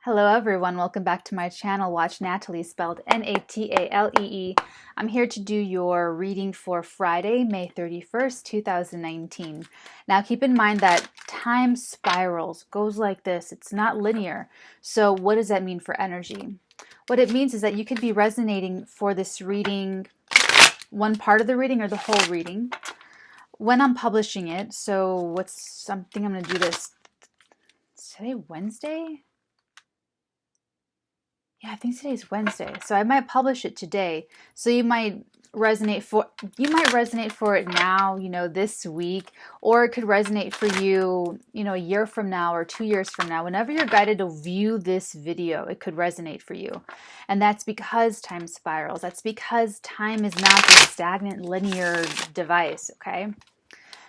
Hello everyone, welcome back to my channel. Watch Natalie, spelled Natalee. I'm here to do your reading for Friday, May 31st, 2019. Now keep in mind that time spirals, goes like this. It's not linear. So what does that mean for energy? What it means is that you could be resonating for this reading, one part of the reading or the whole reading, when I'm publishing it. So what's something I'm going to do this, is today Wednesday? Yeah, I think today's Wednesday, so I might publish it today. So you might resonate for it now, this week, or it could resonate for you, a year from now or 2 years from now. Whenever you're guided to view this video, it could resonate for you. And that's because time spirals. That's because time is not this stagnant linear device, okay?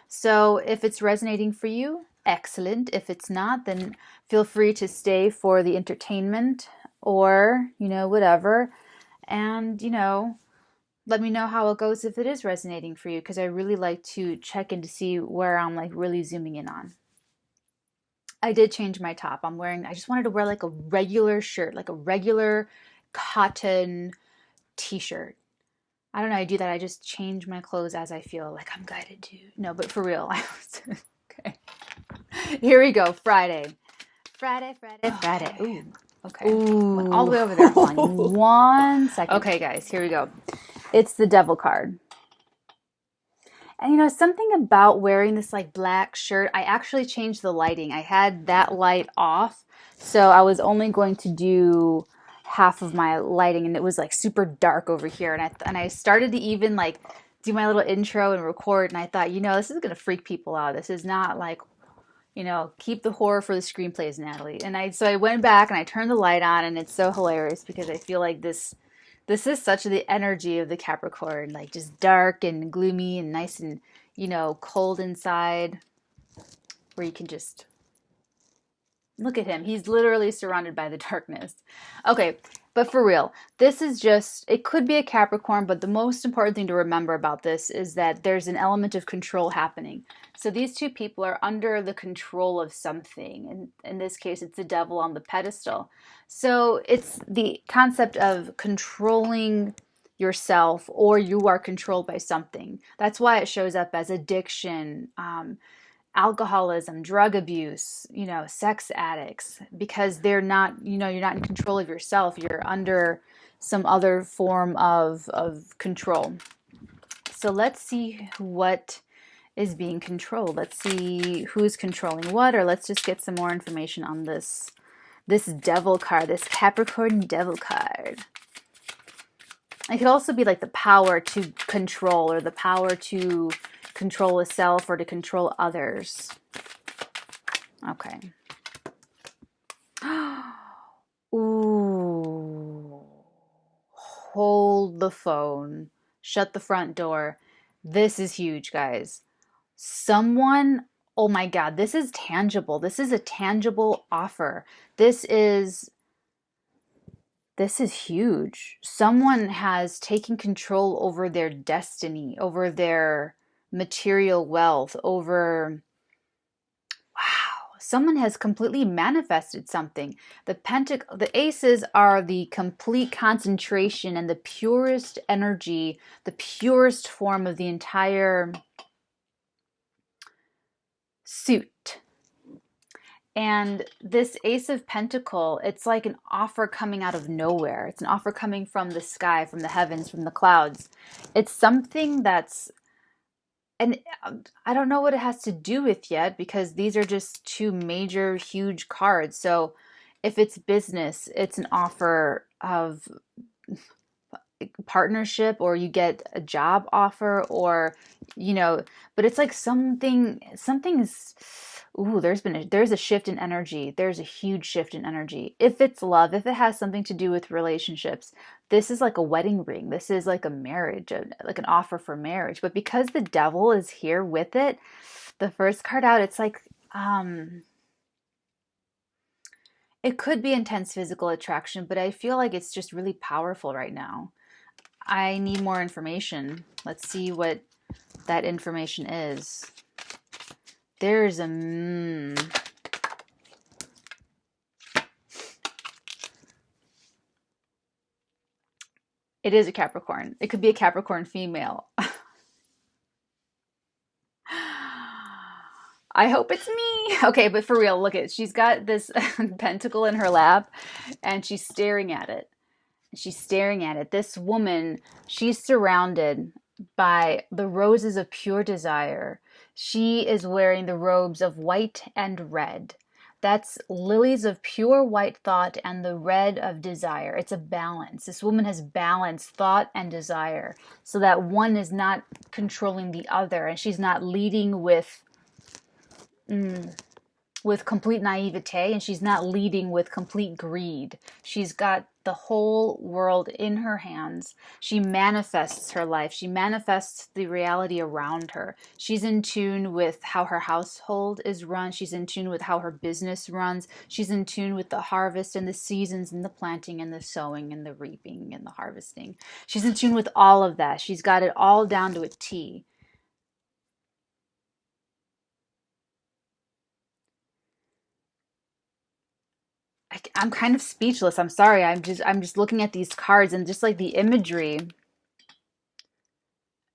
So if it's resonating for you, excellent. If it's not, then feel free to stay for the entertainment or, whatever. And, let me know how it goes if it is resonating for you, because I really like to check in to see where I'm like really zooming in on. I did change my top. I just wanted to wear like a regular shirt, like a regular cotton t-shirt. I don't know, I do that. I just change my clothes as I feel like I'm guided to. No, but for real. Okay. Here we go. Friday. Friday. Ooh. Okay. Ooh. Went all the way over there. Hold on. 1 second. Okay, guys, here we go. It's the devil card. And something about wearing this like black shirt, I actually changed the lighting. I had that light off, so I was only going to do half of my lighting, and it was like super dark over here. And I started to even like do my little intro and record, and I thought, this is gonna freak people out. This is not like, keep the horror for the screenplays, Natalie. And so I went back and I turned the light on, and it's so hilarious because I feel like this is such the energy of the Capricorn, like just dark and gloomy and nice and, cold inside, where you can just look at him. He's literally surrounded by the darkness. Okay, but for real, this is just, it could be a Capricorn, but the most important thing to remember about this is that there's an element of control happening. So these two people are under the control of something. And in this case, it's the devil on the pedestal. So it's the concept of controlling yourself, or you are controlled by something. That's why it shows up as addiction, alcoholism, drug abuse, sex addicts, because they're not, you're not in control of yourself. You're under some other form of control. So let's see what is being controlled. Let's see who's controlling what, or let's just get some more information on this devil card, this Capricorn devil card. It could also be like the power to control, or the power to control a self or to control others. Okay. Ooh. Hold the phone. Shut the front door. This is huge, guys. Someone, oh my God, this is tangible. This is a tangible offer. This is huge. Someone has taken control over their destiny, over their material wealth, over, wow, someone has completely manifested something. The aces are the complete concentration and the purest energy, the purest form of the entire suit. And this Ace of Pentacle, it's like an offer coming out of nowhere. It's an offer coming from the sky, from the heavens, from the clouds. It's something that's, and I don't know what it has to do with yet, because these are just two major, huge cards. So if it's business, it's an offer of partnership, or you get a job offer, or, but it's like something's, ooh, there's a shift in energy. There's a huge shift in energy. If it's love, if it has something to do with relationships, this is like a wedding ring. This is like a marriage, like an offer for marriage. But because the devil is here with it, the first card out, it's like, it could be intense physical attraction, but I feel like it's just really powerful right now. I need more information. Let's see what that information is. There's a It is a Capricorn. It could be a Capricorn female. I hope it's me. Okay, but for real, look at it. She's got this pentacle in her lap and she's staring at it. She's staring at it. This woman, she's surrounded by the roses of pure desire. She is wearing the robes of white and red. That's lilies of pure white thought and the red of desire. It's a balance. This woman has balanced thought and desire so that one is not controlling the other and she's not leading with complete naivete and she's not leading with complete greed. She's got the whole world in her hands. She manifests her life. She manifests the reality around her. She's in tune with how her household is run. She's in tune with how her business runs. She's in tune with the harvest and the seasons and the planting and the sowing and the reaping and the harvesting. She's in tune with all of that. She's got it all down to a T. I'm kind of speechless. I'm sorry. I'm just looking at these cards and just like the imagery,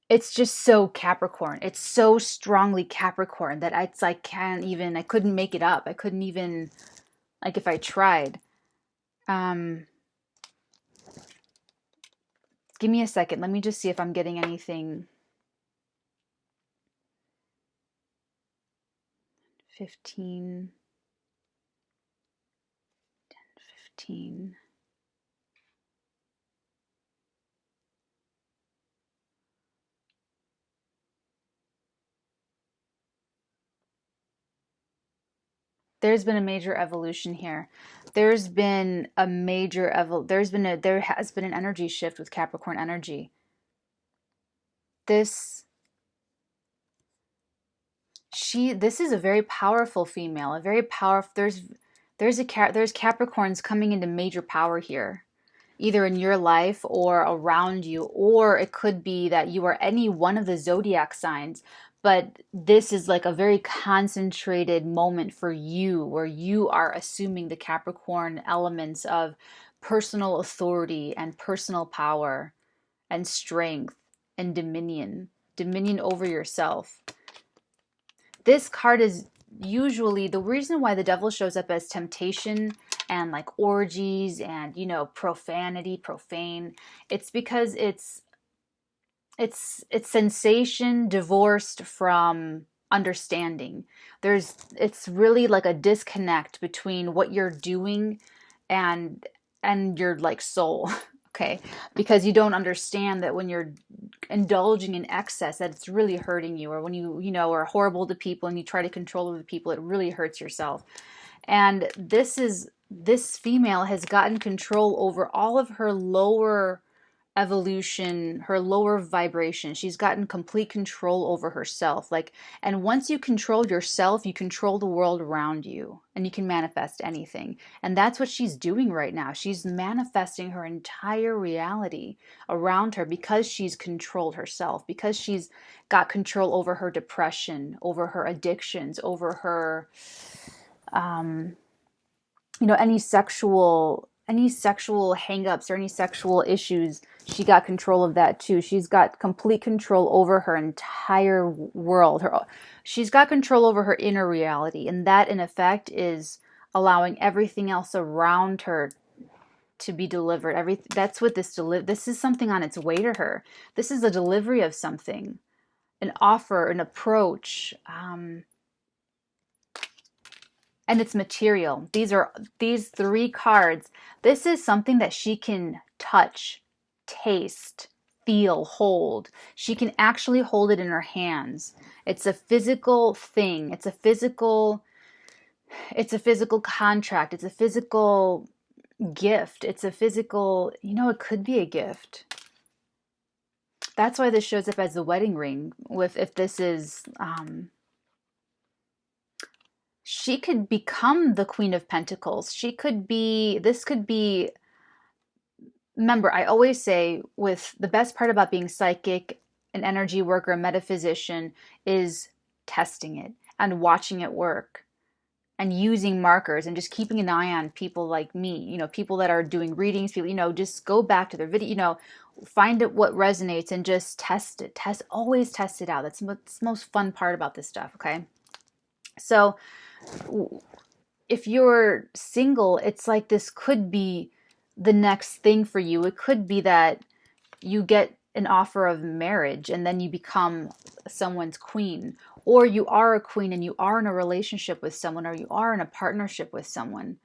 it's just so Capricorn. It's so strongly Capricorn that it's like I couldn't make it up. I couldn't even like if I tried. Um Give me a second. Let me just see if I'm getting anything. 15 15. There's been a major evolution here. There's been a major there has been an energy shift with Capricorn energy. This this is a very powerful female, a very powerful there's Capricorns coming into major power here, either in your life or around you, or it could be that you are any one of the zodiac signs, but this is like a very concentrated moment for you where you are assuming the Capricorn elements of personal authority and personal power and strength and dominion over yourself. This card is usually the reason why the devil shows up as temptation and like orgies and profanity, profane. It's because it's sensation divorced from understanding. It's really like a disconnect between what you're doing and your like soul. Okay, because you don't understand that when you're indulging in excess that it's really hurting you, or when are horrible to people and you try to control other people, it really hurts yourself. And this female has gotten control over all of her lower evolution, her lower vibration. She's gotten complete control over herself. And once you control yourself, you control the world around you and you can manifest anything. And that's what she's doing right now. She's manifesting her entire reality around her because she's controlled herself, because she's got control over her depression, over her addictions, over her any sexual hangups or any sexual issues. She got control of that too. She's got complete control over her entire world. She's got control over her inner reality, and that in effect is allowing everything else around her to be delivered. That's what this is something on its way to her. This is a delivery of something, an offer, an approach. And it's material. These three cards. This is something that she can touch, taste, feel, hold. She can actually hold it in her hands. It's a physical thing. It's a physical contract. It's a physical gift. It's a physical, it could be a gift. That's why this shows up as the wedding ring. If this is she could become the Queen of Pentacles. This could be, remember, I always say with the best part about being psychic, an energy worker, a metaphysician is testing it and watching it work. and using markers and just keeping an eye on people like me, people that are doing readings, people, just go back to their video, find it what resonates and just test it. Always test it out. That's the most fun part about this stuff, okay? So if you're single, it's like this could be the next thing for you. It could be that you get an offer of marriage and then you become someone's queen, or you are a queen and you are in a relationship with someone, or you are in a partnership with someone,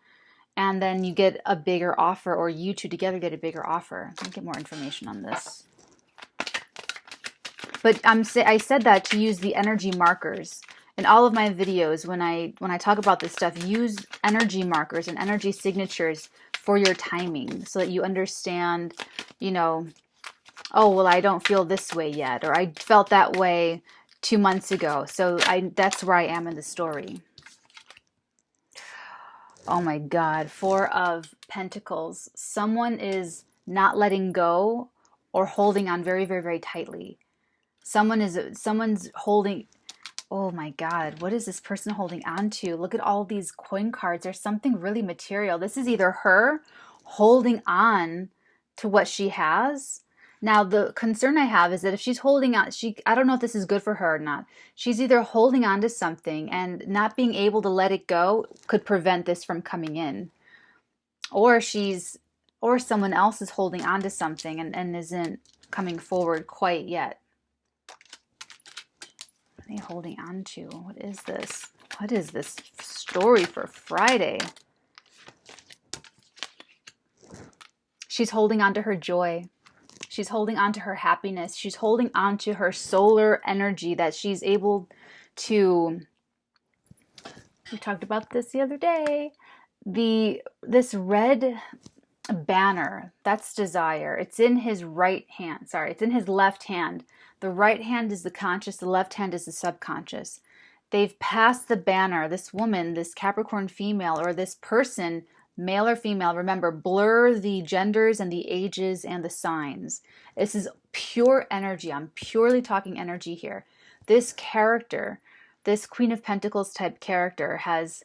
and then you get a bigger offer, or you two together get a bigger offer. Let me get more information on this. But I said that to use the energy markers in all of my videos. When I talk about this stuff, use energy markers and energy signatures for your timing, so that you understand, oh, well, I don't feel this way yet, or I felt that way 2 months ago. So that's where I am in the story. Oh my God, 4 of Pentacles. Someone is not letting go or holding on very, very, very tightly. Someone's holding, oh my God, what is this person holding on to? Look at all these coin cards. There's something really material. This is either her holding on to what she has. Now, the concern I have is that if she's holding on, I don't know if this is good for her or not. She's either holding on to something, and not being able to let it go could prevent this from coming in. Or someone else is holding on to something and isn't coming forward quite yet. What are they holding on to? What is this? What is this story for Friday? She's holding on to her joy. She's holding on to her happiness. She's holding on to her solar energy that she's able to, we talked about this the other day, this red banner, that's desire. It's in his right hand. Sorry, it's in his left hand. The right hand is the conscious, the left hand is the subconscious. They've passed the banner. This woman, this Capricorn female, or this person, male or female, remember, blur the genders and the ages and the signs. This is pure energy. I'm purely talking energy here. This character, this Queen of Pentacles type character, has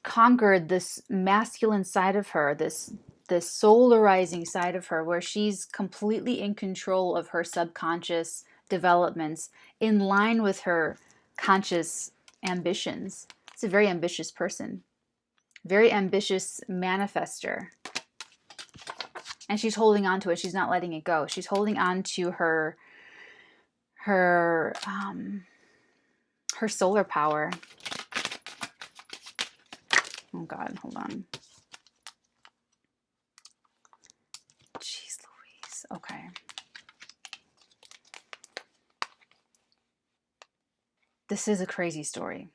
conquered this masculine side of her, this solarizing side of her, where she's completely in control of her subconscious developments in line with her conscious ambitions. It's a very ambitious person, very ambitious manifester, and she's holding on to it. She's not letting it go. She's holding on to her solar power. Oh God, hold on. Jeez Louise. Okay. This is a crazy story.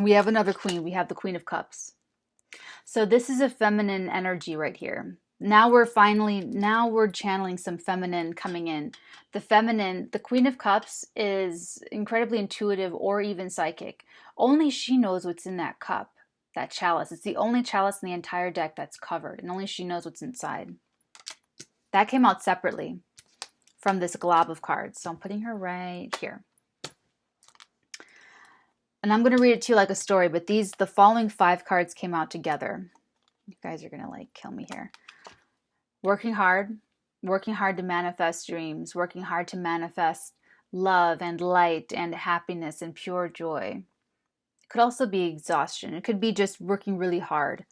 We have another queen. We have the Queen of Cups. So this is a feminine energy right here. Now we're channeling some feminine coming in. The Queen of Cups is incredibly intuitive or even psychic. Only she knows what's in that cup, that chalice. It's the only chalice in the entire deck that's covered, and only she knows what's inside. That came out separately from this glob of cards. So I'm putting her right here. And I'm going to read it to you like a story, but the following 5 cards came out together. You guys are going to kill me here. Working hard to manifest dreams, working hard to manifest love and light and happiness and pure joy. It could also be exhaustion. It could be just working really hard.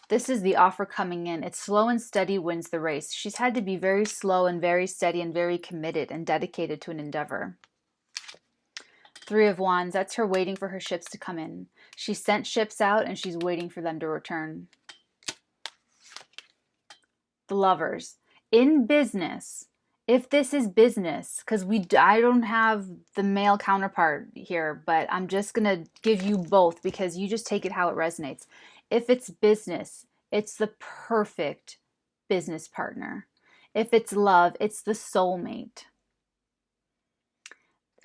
This is the offer coming in. It's slow and steady wins the race. She's had to be very slow and very steady and very committed and dedicated to an endeavor. 3 of Wands, that's her waiting for her ships to come in. She sent ships out and she's waiting for them to return. The Lovers. In business, if this is business, because I don't have the male counterpart here, but I'm just going to give you both because you just take it how it resonates. If it's business, it's the perfect business partner. If it's love, it's the soulmate.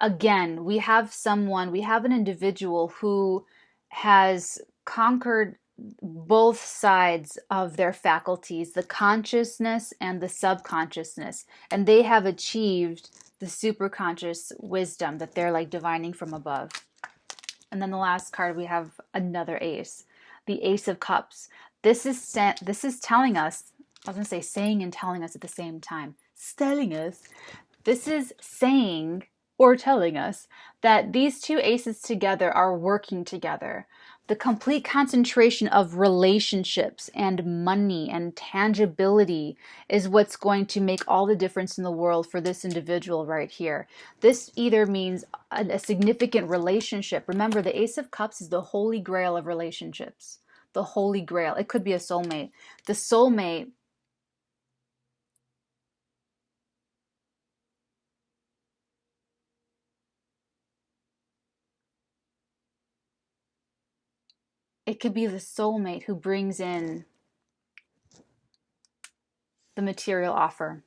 Again, we have an individual who has conquered both sides of their faculties, the consciousness and the subconsciousness, and they have achieved the super conscious wisdom that they're like divining from above. And then the last card, we have another ace, the Ace of Cups. This is telling us, I was going to say saying and telling us at the same time. It's telling us. This is saying or telling us that these two aces together are working together. The complete concentration of relationships and money and tangibility is what's going to make all the difference in the world for this individual right here. This either means a significant relationship. Remember, the Ace of Cups is the holy grail of relationships. The holy grail. It could be a soulmate. The soulmate, it could be the soulmate who brings in the material offer.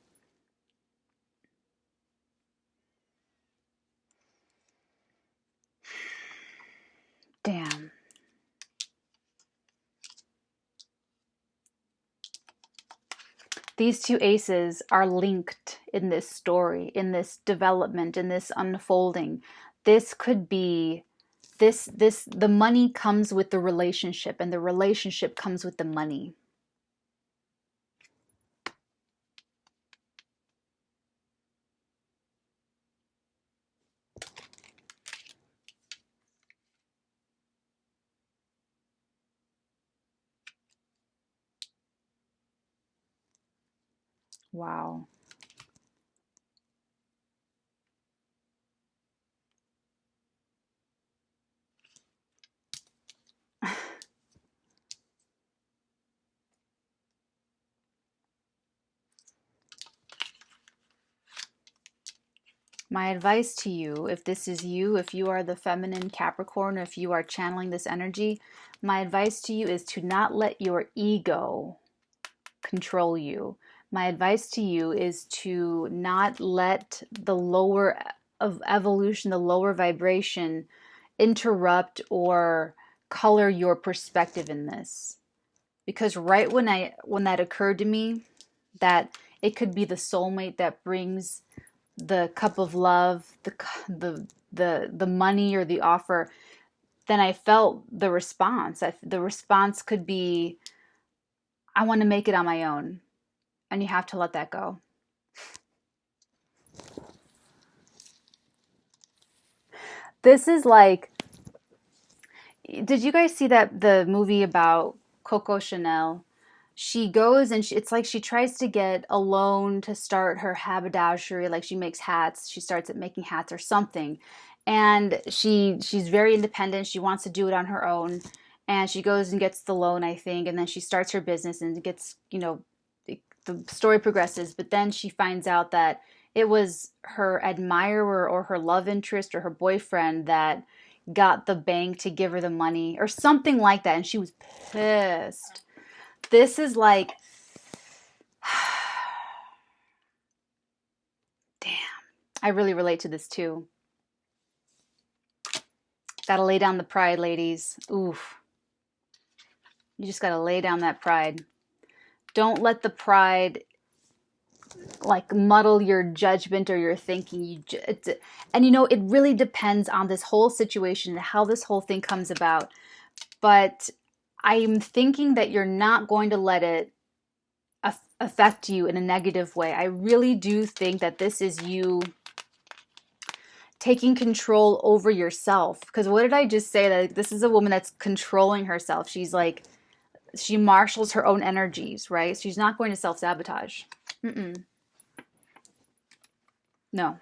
Damn. These two aces are linked in this story, in this development, in this unfolding. This could be the money comes with the relationship, and the relationship comes with the money. Wow. My advice to you, if this is you, if you are the feminine Capricorn, if you are channeling this energy, my advice to you is to not let your ego control you. My advice to you is to not let the lower of evolution, the lower vibration, interrupt or color your perspective in this. Because right when that occurred to me, that it could be the soulmate that brings the cup of love, the money or the offer, then I felt the response. The response could be, I want to make it on my own. And you have to let that go. This is like, did you guys see that the movie about Coco Chanel? She goes and it's like she tries to get a loan to start her haberdashery, like she makes hats. She starts at making hats or something. And she's very independent. She wants to do it on her own. And she goes and gets the loan, I think, and then she starts her business and gets, the story progresses, but then she finds out that it was her admirer or her love interest or her boyfriend that got the bank to give her the money or something like that, and she was pissed. This is like, damn. I really relate to this too. Gotta lay down the pride, ladies. Oof. You just gotta lay down that pride. Don't let the pride like muddle your judgment or your thinking. And it really depends on this whole situation and how this whole thing comes about. But I'm thinking that you're not going to let it affect you in a negative way. I really do think that this is you taking control over yourself. Because what did I just say? That this is a woman that's controlling herself. She's like, she marshals her own energies, right? She's not going to self-sabotage. No.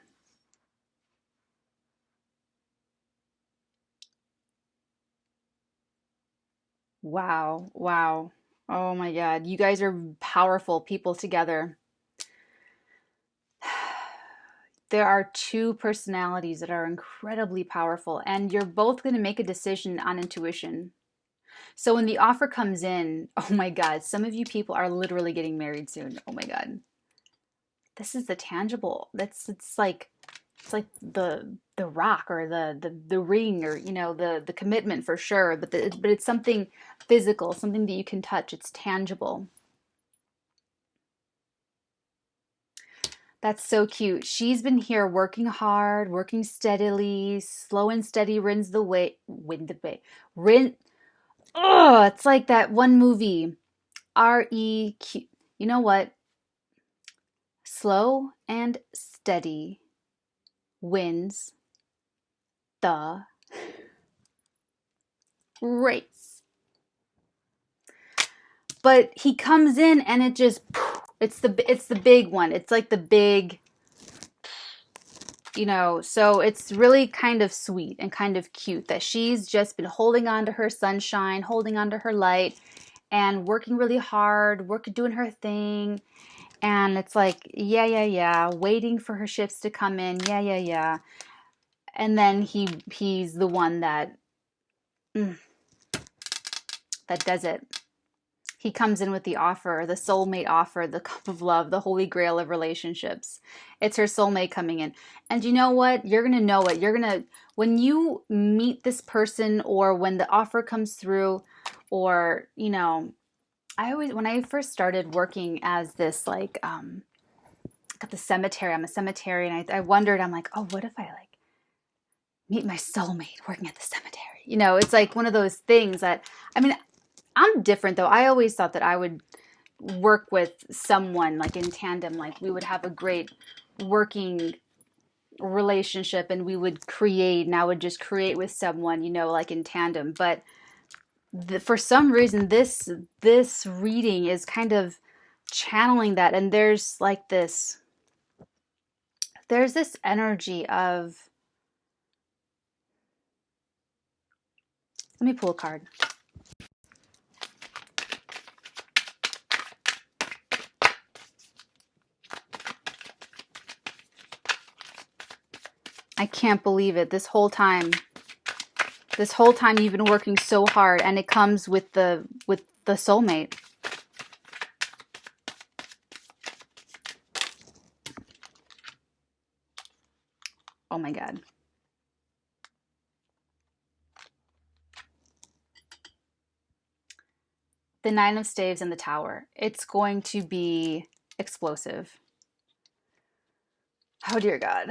Wow. Wow. Oh my God. You guys are powerful people together. There are two personalities that are incredibly powerful, and you're both going to make a decision on intuition. So when the offer comes in, oh my God, some of you people are literally getting married soon. Oh my God. This is the tangible. It's like the rock or the ring or the commitment for sure, but it's something physical, something that you can touch. It's tangible. That's so cute. She's been here working hard, working steadily, slow and steady wins the way, win the way. Rin, oh, it's like that one movie, REQ. You know what? Slow and steady wins the race. But he comes in and it just, it's the big one. It's like the big, so it's really kind of sweet and kind of cute that she's just been holding on to her sunshine, holding on to her light, and working really hard, doing her thing. And it's like, yeah, waiting for her ships to come in, yeah. And then he's the one that does it. He comes in with the offer, the soulmate offer, the cup of love, the holy grail of relationships. It's her soulmate coming in. And you know what? You're going to know it. When you meet this person or when the offer comes through, or, when I first started working as this, like, at the cemetery, I'm a cemetery, and I wondered, I'm like, oh, what if I, like, meet my soulmate working at the cemetery? It's like one of those things that, I'm different though. I always thought that I would work with someone like in tandem, like we would have a great working relationship and we would create, and I would just create with someone, like in tandem. But for some reason, this reading is kind of channeling that, and there's this energy of, let me pull a card. I can't believe it. This whole time you've been working so hard, and it comes with the soulmate. Oh my God. The Nine of Staves and the Tower. It's going to be explosive. Oh dear God.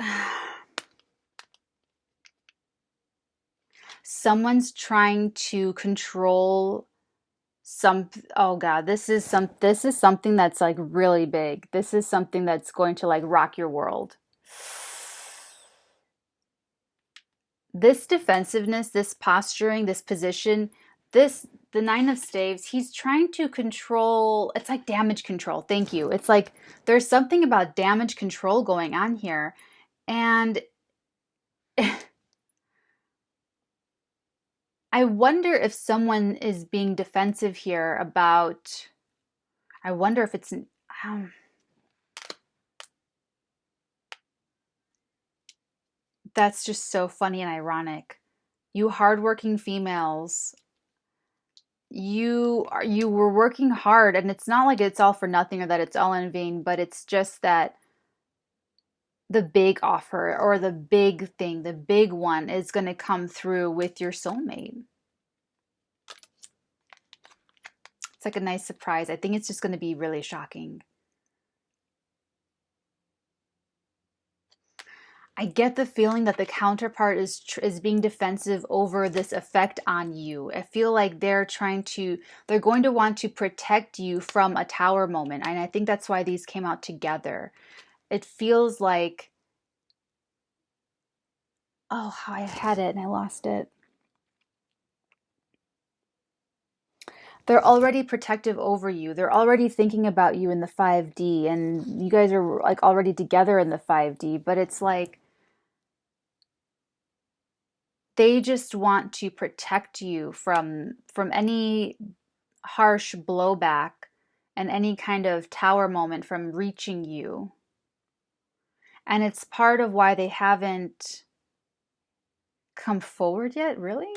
Someone's trying to control oh God, this is something that's like really big. This is something that's going to like rock your world. This defensiveness, this posturing, this position, the Nine of Staves, he's trying to control, it's like damage control. Thank you. It's like there's something about damage control going on here. And I wonder if someone is being defensive here about, I wonder if it's, that's just so funny and ironic. You hardworking females, you were working hard, and it's not like it's all for nothing or that it's all in vain, but it's just that the big offer or the big thing, the big one is going to come through with your soulmate. It's like a nice surprise. I think it's just going to be really shocking. I get the feeling that the counterpart is being defensive over this effect on you. I feel like they're going to want to protect you from a tower moment. And I think that's why these came out together. It feels like, oh, I had it and I lost it. They're already protective over you. They're already thinking about you in the 5D, and you guys are like already together in the 5D, but it's like they just want to protect you from any harsh blowback and any kind of tower moment from reaching you. And it's part of why they haven't come forward yet, really?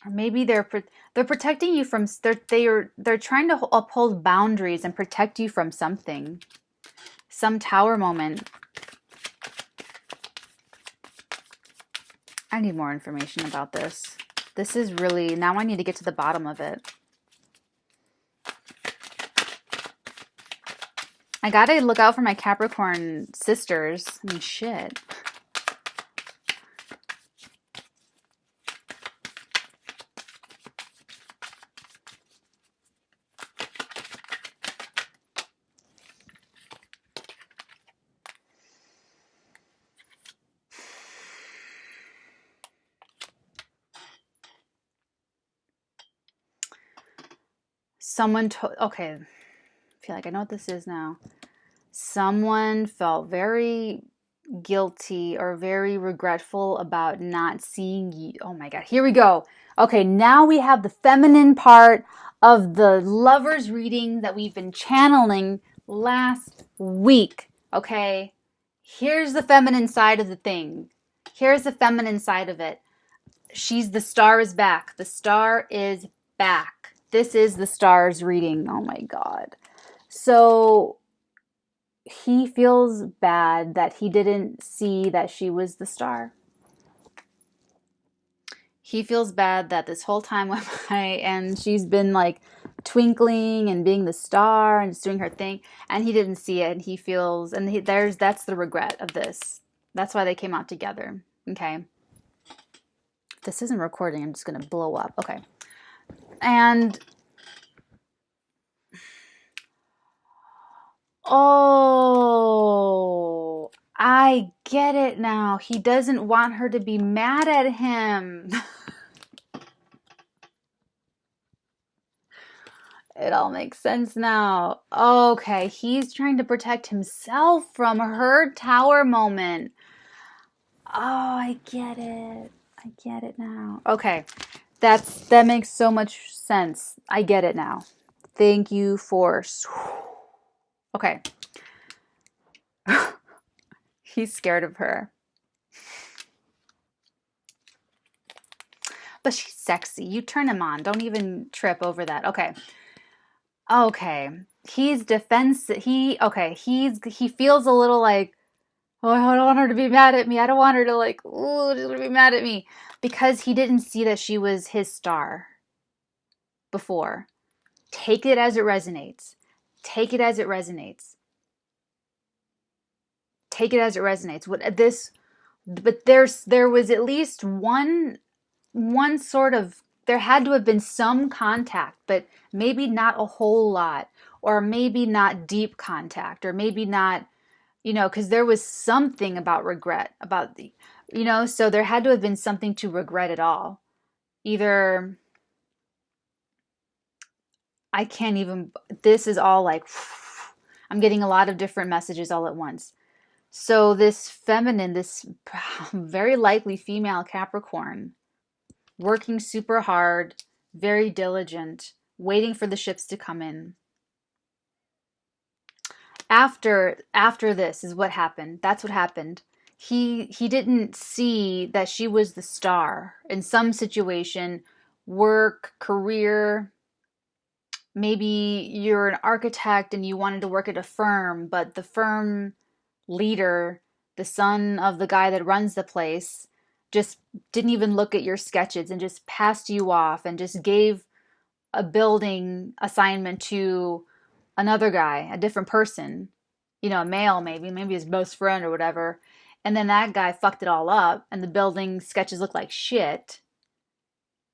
Or maybe they're protecting you from, they're trying to uphold boundaries and protect you from something, some tower moment. I need more information about this. This is really, now I need to get to the bottom of it. I gotta look out for my Capricorn sisters. I mean, shit. Okay, I feel like I know what this is now. Someone felt very guilty or very regretful about not seeing you. Oh my God, here we go. Okay, now we have the feminine part of the lovers reading that we've been channeling last week. Okay, here's the feminine side of the thing. Here's the feminine side of it. The star is back. The star is back. This is the stars reading. Oh my God. So he feels bad that he didn't see that she was the star. He feels bad that this whole time went by and she's been like twinkling and being the star and just doing her thing, and he didn't see it. And he feels, and that's the regret of this. That's why they came out together. Okay. If this isn't recording, I'm just gonna blow up. Okay. And oh, I get it now. He doesn't want her to be mad at him. It all makes sense now. Okay, he's trying to protect himself from her tower moment. Oh, I get it. I get it now. Okay, that makes so much sense. I get it now. Thank you for... Okay. He's scared of her. But she's sexy. You turn him on. Don't even trip over that. Okay. Okay. He's defensive. He feels a little like, oh, I don't want her to be mad at me. I don't want her to like, oh, she's gonna be mad at me. Because he didn't see that she was his star before. Take it as it resonates. Take it as it resonates. Take it as it resonates. But there was at least one sort of, there had to have been some contact, but maybe not a whole lot, or maybe not deep contact, or maybe not, because there was something about regret, so there had to have been something to regret at all. Either, I can't even, this is all like, I'm getting a lot of different messages all at once. So this feminine, this very likely female Capricorn, working super hard, very diligent, waiting for the ships to come in. After this is what happened. That's what happened. He didn't see that she was the star in some situation, work, career. Maybe you're an architect and you wanted to work at a firm, but the firm leader, the son of the guy that runs the place, just didn't even look at your sketches and just passed you off and just gave a building assignment to another guy, a different person, a male, maybe his best friend or whatever. And then that guy fucked it all up and the building sketches look like shit.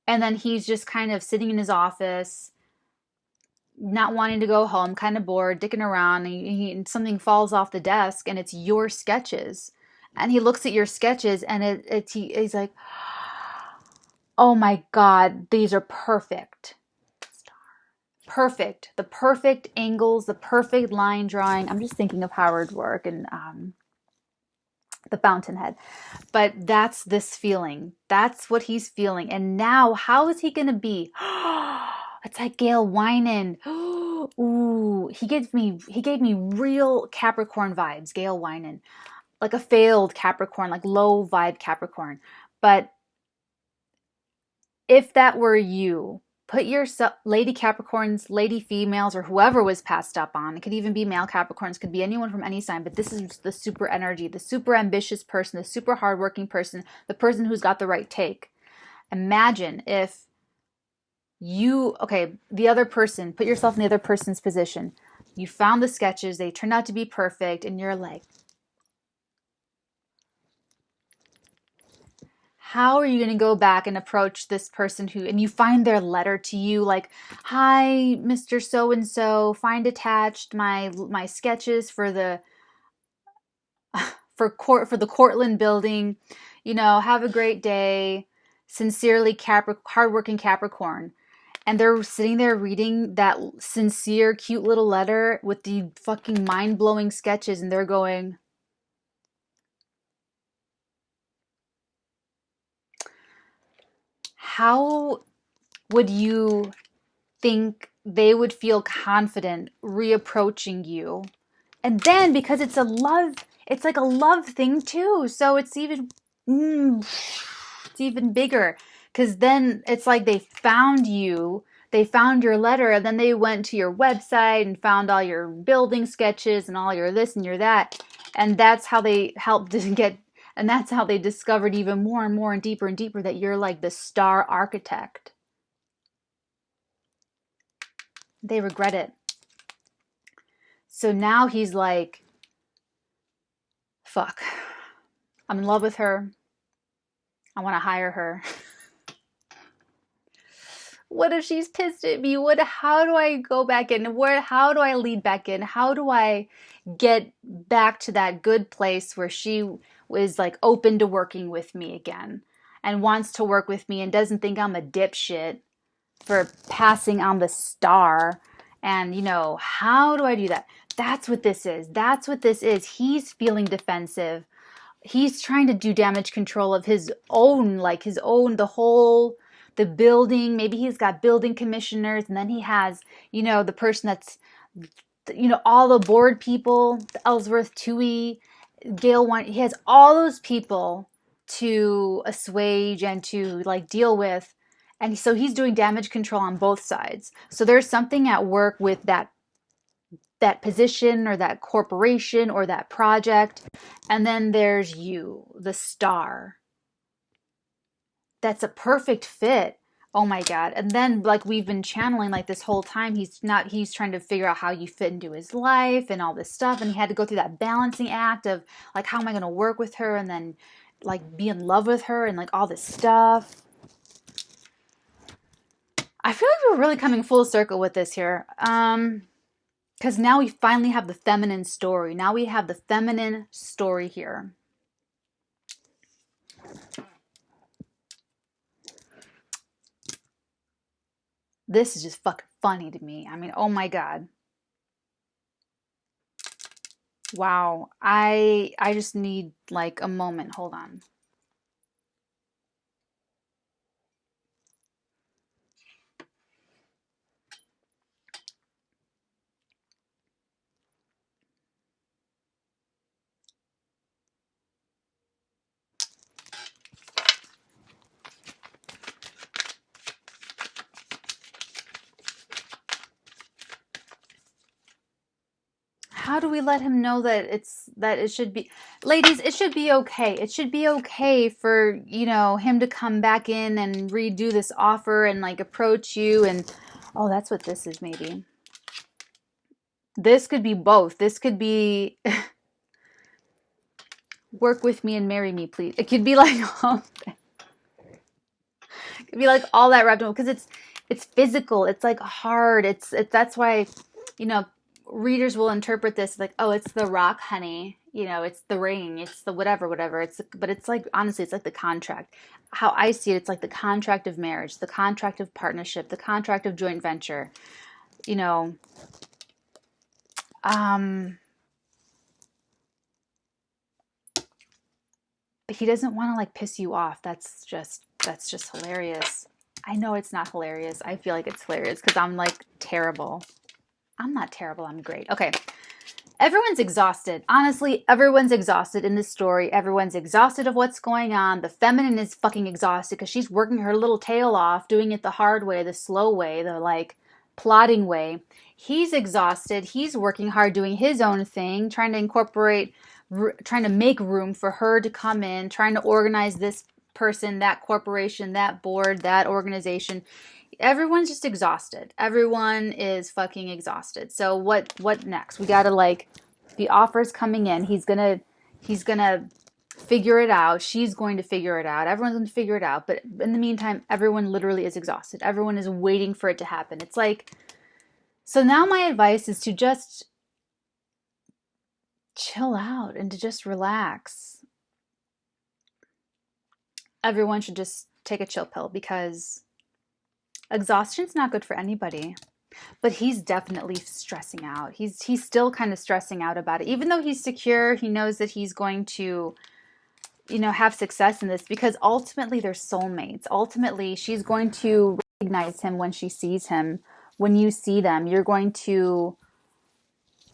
And then he's just kind of sitting in his office, not wanting to go home, kind of bored, dicking around, and something falls off the desk and it's your sketches. And he looks at your sketches and he's like, oh my God, these are perfect. Perfect. The perfect angles, the perfect line drawing. I'm just thinking of Howard's work and the Fountainhead. But that's this feeling. That's what he's feeling. And now, how is he going to be? It's like Gail Winan. Ooh, he gave me real Capricorn vibes, Gail Winan. Like a failed Capricorn, like low vibe Capricorn. But if that were you, put yourself, lady Capricorns, lady females, or whoever was passed up on. It could even be male Capricorns, could be anyone from any sign, but this is the super energy, the super ambitious person, the super hardworking person, the person who's got the right take. Imagine if the other person, put yourself in the other person's position. You found the sketches, they turned out to be perfect, and you're like, how are you going to go back and approach this person and you find their letter to you like, hi, Mr. So-and-so, find attached my sketches for the Cortland building, have a great day, sincerely hardworking Capricorn. And they're sitting there reading that sincere, cute little letter with the fucking mind-blowing sketches, and they're going, how would you think they would feel confident reapproaching you? And then because it's like a love thing too. So it's even bigger, because then it's like they found your letter, and then they went to your website and found all your building sketches and all your this and your that, and that's how they and that's how they discovered even more and more and deeper that you're like the star architect. They regret it. So now he's like, fuck, I'm in love with her. I want to hire her. What if she's pissed at me? How do I go back in? How do I lead back in? How do I get back to that good place where she was like open to working with me again and wants to work with me and doesn't think I'm a dipshit for passing on the star? And how do I do that? That's what this is. He's feeling defensive. He's trying to do damage control of his own, the building. Maybe he's got building commissioners, and then he has, the person that's, all the board people, Ellsworth, Tui, Gail, he has all those people to assuage and to like deal with. And so he's doing damage control on both sides. So there's something at work with that position or that corporation or that project. And then there's you, the star. That's a perfect fit. Oh my God. And then like we've been channeling like this whole time, he's trying to figure out how you fit into his life and all this stuff. And he had to go through that balancing act of like, how am I going to work with her? And then like be in love with her and like all this stuff. I feel like we're really coming full circle with this here. Because now we finally have the feminine story. Now we have the feminine story here. This is just fucking funny to me. I mean, oh my God. Wow. I just need like a moment. Hold on. How do we let him know that it should be, ladies, it should be okay. It should be okay for, him to come back in and redo this offer and like approach you and, oh, that's what this is maybe. This could be both. This could be work with me and marry me, please. It could be like all that. It could be like all that wrapped up because it's physical. It's like hard. It's that's why, readers will interpret this like, oh, it's the rock, honey. It's the ring. It's the whatever. But it's like, honestly, it's like the contract. How I see it, it's like the contract of marriage, the contract of partnership, the contract of joint venture. He doesn't want to like piss you off. That's just hilarious. I know it's not hilarious. I feel like it's hilarious because I'm like terrible. I'm not terrible. I'm great. Okay. Everyone's exhausted. Honestly, everyone's exhausted in this story. Everyone's exhausted of what's going on. The feminine is fucking exhausted because she's working her little tail off, doing it the hard way, the slow way, the like plotting way. He's exhausted. He's working hard, doing his own thing, trying to make room for her to come in, trying to organize this person, that corporation, that board, that organization. everyone's just exhausted. Everyone is fucking exhausted. So what next? We gotta like, the offer's coming in. He's gonna figure it out. She's going to figure it out. Everyone's going to figure it out. But in the meantime, everyone literally is exhausted. Everyone is waiting for it to happen. It's like, so now my advice is to just chill out and to just relax. Everyone should just take a chill pill because exhaustion's not good for anybody. But he's definitely stressing out. He's still kind of stressing out about it. Even though he's secure, he knows that he's going to, have success in this because ultimately they're soulmates. Ultimately, she's going to recognize him when she sees him. When you see them, you're going to,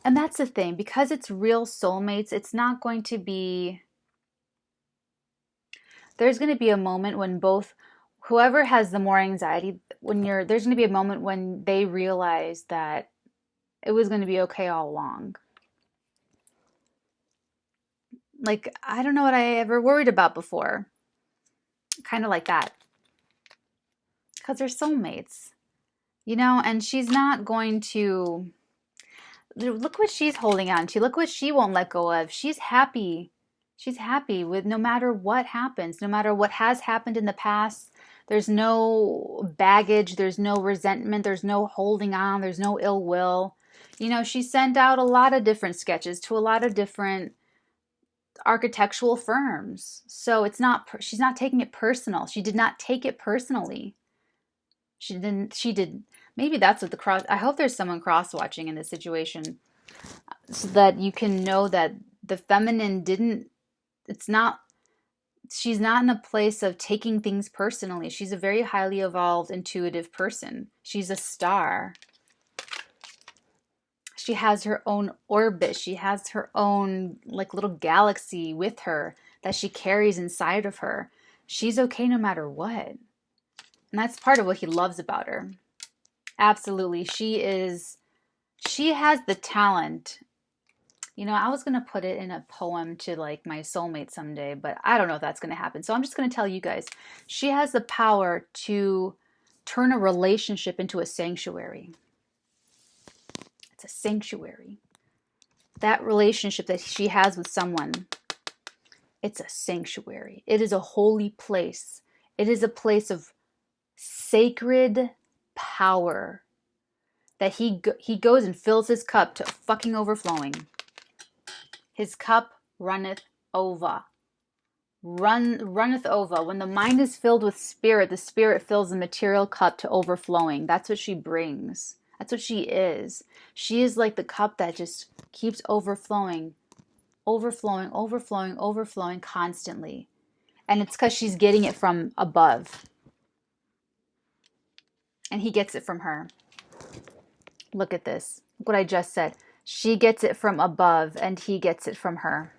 and that's the thing, because it's real soulmates, it's not going to be, there's going to be a moment when both, whoever has the more anxiety, there's going to be a moment when they realize that it was going to be okay all along. Like, I don't know what I ever worried about before. Kind of like that. Because they're soulmates. And she's not going to, look what she's holding on to. Look what she won't let go of. She's happy. She's happy with no matter what happens, no matter what has happened in the past. There's no baggage. There's no resentment. There's no holding on. There's no ill will. She sent out a lot of different sketches to a lot of different architectural firms. So she's not taking it personal. She did not take it personally. She did. Maybe that's what I hope there's someone cross-watching in this situation so that you can know that the feminine she's not in a place of taking things personally. She's a very highly evolved, intuitive person. She's a star. She has her own orbit. She has her own like little galaxy with her that she carries inside of her. She's okay no matter what. And that's part of what he loves about her. Absolutely. She has the talent. I was going to put it in a poem to like my soulmate someday, but I don't know if that's going to happen. So I'm just going to tell you guys, she has the power to turn a relationship into a sanctuary. It's a sanctuary. That relationship that she has with someone, it's a sanctuary. It is a holy place. It is a place of sacred power that he goes and fills his cup to fucking overflowing. His cup runneth over. Runneth over. When the mind is filled with spirit, the spirit fills the material cup to overflowing. That's what she brings. That's what she is. She is like the cup that just keeps overflowing, overflowing, overflowing, overflowing constantly. And it's because she's getting it from above. And he gets it from her. Look at this. Look what I just said. She gets it from above and he gets it from her.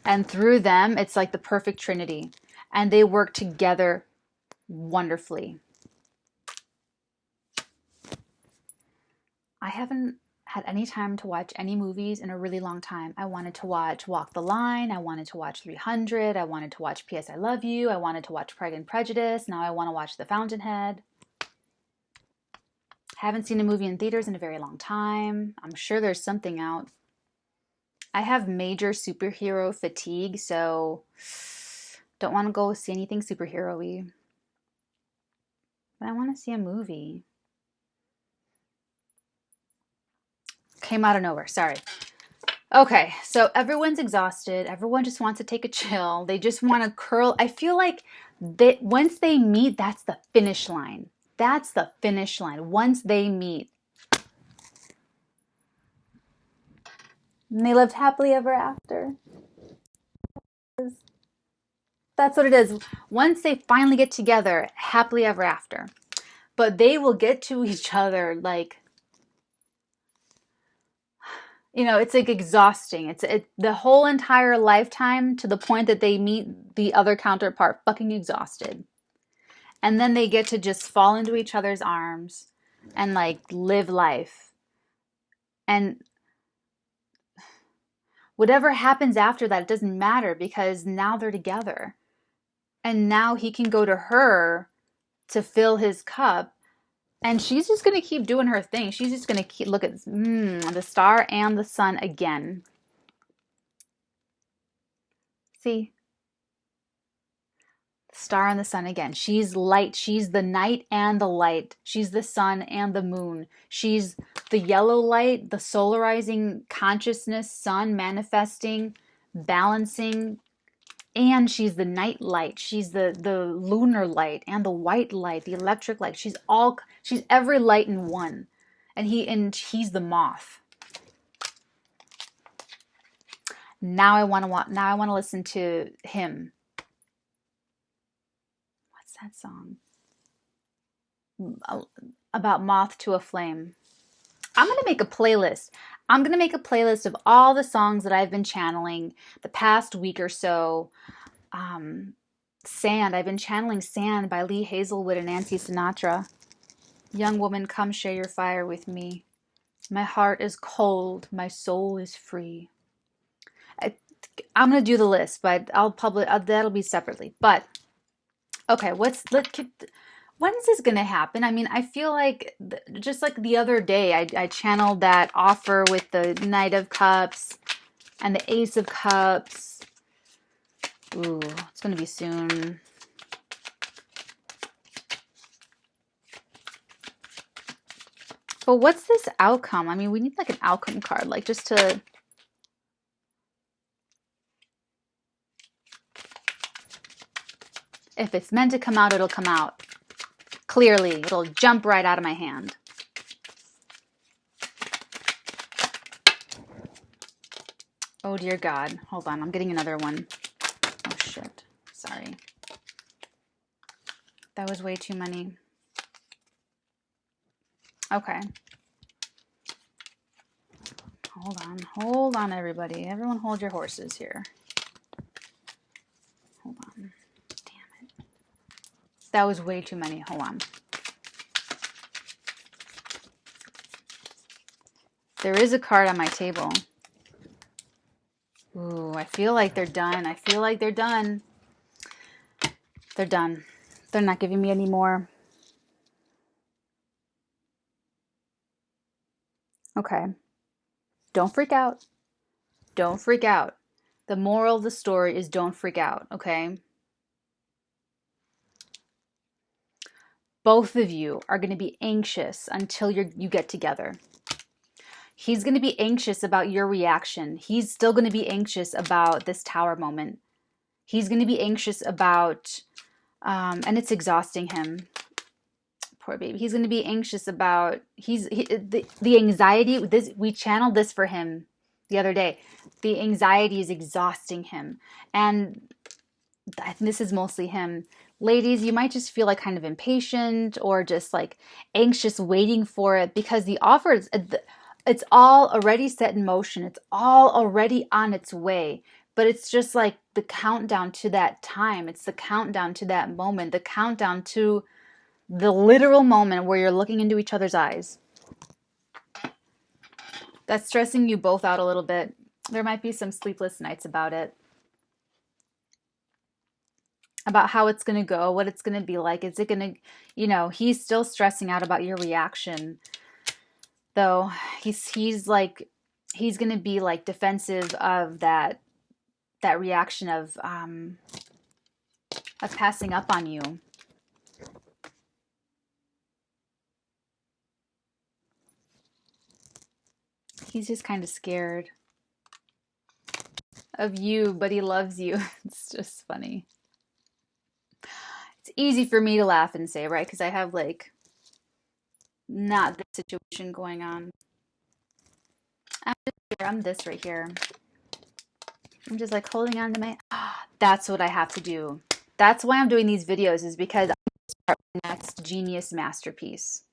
And through them, it's like the perfect trinity. And they work together wonderfully. I haven't had any time to watch any movies in a really long time. I wanted to watch Walk the Line. I wanted to watch 300. I wanted to watch P.S. I Love You. I wanted to watch Pride and Prejudice. Now I want to watch The Fountainhead. Haven't seen a movie in theaters in a very long time. I'm sure there's something out. I have major superhero fatigue, so don't want to go see anything superhero-y. But I want to see a movie. Came out of nowhere, sorry. Okay, so everyone's exhausted. Everyone just wants to take a chill. They just want to curl. I feel like once they meet, that's the finish line. That's the finish line. Once they meet. And they lived happily ever after. That's what it is. Once they finally get together, happily ever after. But they will get to each other like, it's like exhausting. It's the whole entire lifetime to the point that they meet the other counterpart fucking exhausted. And then they get to just fall into each other's arms and like live life. And whatever happens after that, it doesn't matter because now they're together. And now he can go to her to fill his cup And she's just going to keep doing her thing. She's just going to keep look at the star and the sun again. See? Star and the sun again. She's light. She's the night and the light. She's the sun and the moon. She's the yellow light, the solarizing consciousness, sun manifesting, balancing, and she's the night light. She's the lunar light and the white light, the electric light. She's every light in one. And he's the moth. Now I want to listen to him. What's that song? About moth to a flame. I'm going to make a playlist. I'm going to make a playlist of all the songs that I've been channeling the past week or so. Sand. I've been channeling Sand by Lee Hazelwood and Nancy Sinatra. Young woman, come share your fire with me. My heart is cold. My soul is free. I'm going to do the list, but that'll be separately. But, okay, when's this going to happen? I mean, I feel like, just like the other day, I channeled that offer with the Knight of Cups and the Ace of Cups. Ooh, it's going to be soon. But what's this outcome? I mean, we need like an outcome card, like just to... If it's meant to come out, it'll come out. Clearly, it'll jump right out of my hand. Oh dear God. Hold on, I'm getting another one. Oh shit. Sorry. That was way too many. Okay. Hold on everybody. Everyone hold your horses here. Hold on. Damn it. That was way too many. Hold on. There is a card on my table. Ooh, I feel like they're done. I feel like they're done. They're done. They're not giving me any more. Okay. Don't freak out. Don't freak out. The moral of the story is don't freak out, okay? Both of you are going to be anxious until you get together. He's going to be anxious about your reaction. He's still going to be anxious about this tower moment. He's going to be anxious about, and it's exhausting him. Poor baby. He's going to be anxious about, the anxiety, we channeled this for him the other day. The anxiety is exhausting him. And this is mostly him. Ladies, you might just feel like kind of impatient or just like anxious waiting for it, because the offer is, it's all already set in motion. It's all already on its way. But it's just like the countdown to that time. It's the countdown to that moment. The countdown to the literal moment where you're looking into each other's eyes. That's stressing you both out a little bit. There might be some sleepless nights about it. About how it's going to go, what it's going to be like. Is it going to, he's still stressing out about your reaction. Though he's going to be like defensive of that reaction of passing up on you. He's just kind of scared of you, but he loves you. It's just funny. It's easy for me to laugh and say, right? Because I have like not this situation going on. I'm this right here. I'm just like holding on to my... That's what I have to do. That's why I'm doing these videos, is because I want to start my next genius masterpiece.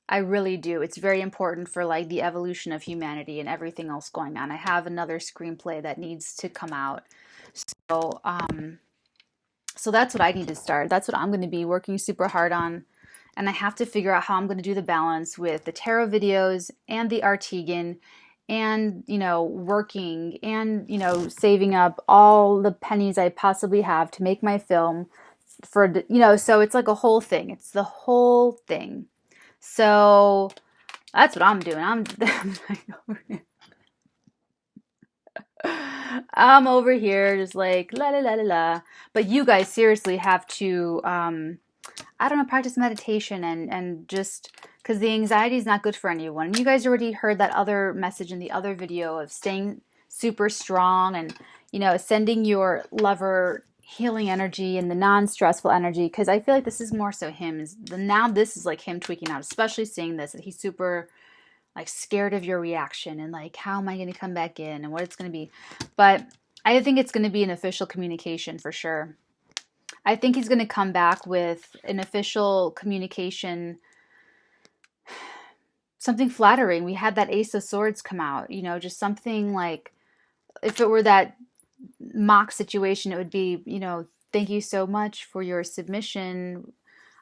I really do. It's very important for like the evolution of humanity and everything else going on. I have another screenplay that needs to come out. So that's what I need to start. That's what I'm going to be working super hard on. And I have to figure out how I'm going to do the balance with the tarot videos and the Artegan and, working and, saving up all the pennies I possibly have to make my film for, so it's like a whole thing. It's the whole thing. So that's what I'm doing. I'm I'm over here just like la la la la la. But you guys seriously have to I don't know, practice meditation and just because the anxiety is not good for anyone. You guys already heard that other message in the other video of staying super strong and, you know, sending your lover healing energy and the non-stressful energy. Because I feel like this is more so him. Now this is like him tweaking out, especially seeing this, that he's super like scared of your reaction and like, how am I going to come back in and what it's going to be. But I think it's going to be an official communication for sure. I think he's going to come back with an official communication, something flattering. We had that Ace of Swords come out, you know, just something like if it were that mock situation, it would be, you know, thank you so much for your submission.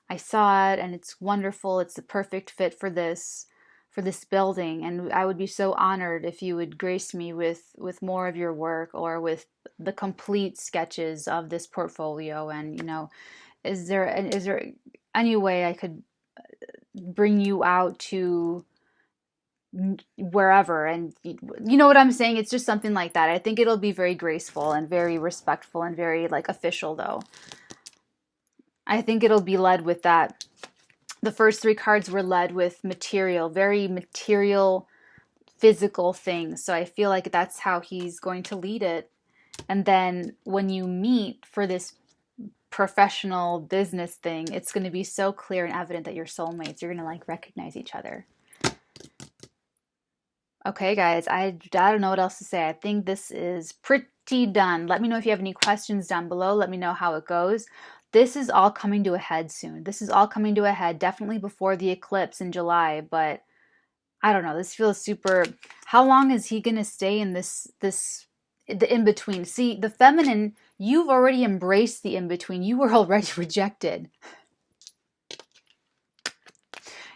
I saw it and it's wonderful. It's the perfect fit for this building, and I would be so honored if you would grace me with more of your work or with the complete sketches of this portfolio. And you know, is there any way I could bring you out to wherever? And you know what I'm saying? It's just something like that. I think it'll be very graceful and very respectful and very like official though. I think it'll be led with that. The first three cards were led with material, very material, physical things. So I feel like that's how he's going to lead it. And then when you meet for this professional business thing, it's going to be so clear and evident that you're soulmates. You're going to like recognize each other. Okay, guys, I don't know what else to say. I think this is pretty done. Let me know if you have any questions down below. Let me know how it goes. This is all coming to a head soon. This is all coming to a head, definitely before the eclipse in July, but I don't know. This feels super. How long is he going to stay in the in-between? See, the feminine, you've already embraced the in-between. You were already rejected.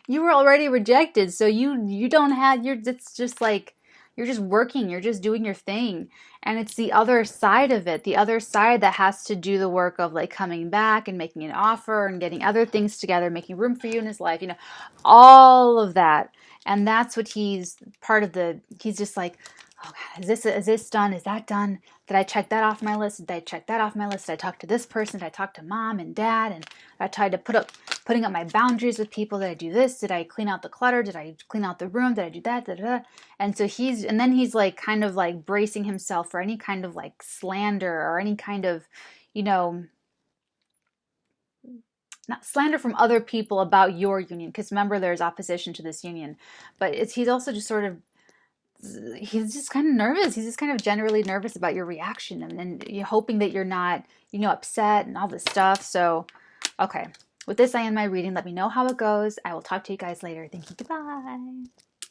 You were already rejected, so you don't have, it's just like you're just working, you're just doing your thing. And it's the other side of it, the other side that has to do the work of like coming back and making an offer and getting other things together, making room for you in his life, you know, all of that. And that's what he's part of he's just like, oh God, is this done? Is that done? Did I check that off my list? Did I check that off my list? Did I talk to this person? Did I talk to mom and dad? And I tried to putting up my boundaries with people. Did I do this? Did I clean out the clutter? Did I clean out the room? Did I do that? Da, da, da. And so then he's like kind of like bracing himself for any kind of like slander or any kind of, you know, not slander from other people about your union. Because remember, there's opposition to this union. But he's also just sort of, he's just kind of nervous. He's just kind of generally nervous about your reaction and you're hoping that you're not, you know, upset and all this stuff. So, okay. With this, I end my reading. Let me know how it goes. I will talk to you guys later. Thank you. Goodbye.